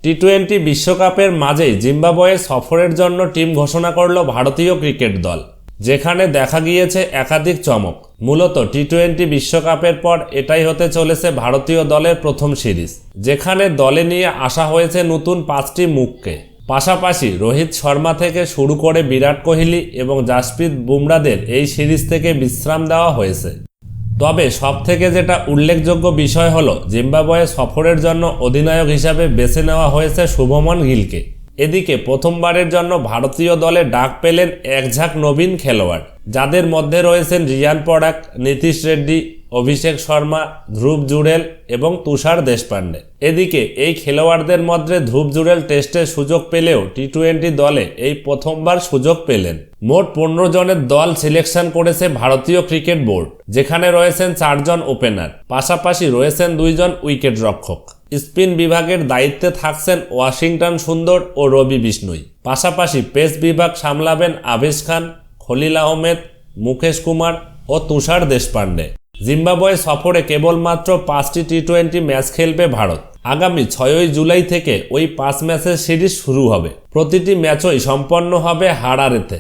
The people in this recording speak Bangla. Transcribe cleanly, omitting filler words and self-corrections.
টি-20 বিশ্বকাপের মাঝেই জিম্বাবুয়ে সফরের জন্য টিম ঘোষণা করল ভারতীয় ক্রিকেট দল, যেখানে দেখা গিয়েছে একাধিক চমক। মূলত টি-20 বিশ্বকাপের পর এটাই হতে চলেছে ভারতীয় দলের প্রথম সিরিজ, যেখানে দলে নিয়ে আসা হয়েছে নতুন 5টি মুখকে। পাশাপাশি রোহিত শর্মা থেকে শুরু করে বিরাট কোহলি এবং জাসপ্রীত বুমরাদের এই সিরিজ থেকে বিশ্রাম দেওয়া হয়েছে। তবে সবথেকে যেটা উল্লেখযোগ্য বিষয় হলো জিম্বাবুয়ে সফরের জন্য অধিনায়ক হিসাবে বেছে নেওয়া হয়েছে শুভমন গিলকে। এদিকে প্রথমবারের জন্য ভারতীয় দলে ডাক পেলেন একঝাঁক নবীন খেলোয়াড়, যাদের মধ্যে রয়েছেন রিয়ান পরাগ, নীতিশ রেড্ডি, অভিষেক শর্মা, ধ্রুব জুড়েল এবং তুষার দেশপান্ডে। এদিকে এই খেলোয়াড়দের মধ্যে ধ্রুব জুড়েল টেস্টের সুযোগ পেলেও টি-20 দলে এই প্রথমবার সুযোগ পেলেন। মোট 15 জনের দল সিলেকশন করেছে ভারতীয় ক্রিকেট বোর্ড, যেখানে রয়েছেন 4 জন ওপেনার, পাশাপাশি রয়েছেন 2 জন উইকেট রক্ষক। স্পিন বিভাগের দায়িত্বে থাকছেন ওয়াশিংটন সুন্দর ও রবি বিষ্ণুই। পাশাপাশি পেস বিভাগ সামলাবেন আবেশ খান, খলিল আহমেদ, মুকেশ কুমার ও তুষার দেশপান্ডে। জিম্বাবুয়ে সফরে কেবলমাত্র 5টি টি-20 ম্যাচ খেলবে ভারত। আগামী 6 জুলাই থেকে ওই 5 ম্যাচের সিরিজ শুরু হবে। প্রতিটি ম্যাচই সম্পন্ন হবে হারারেতে।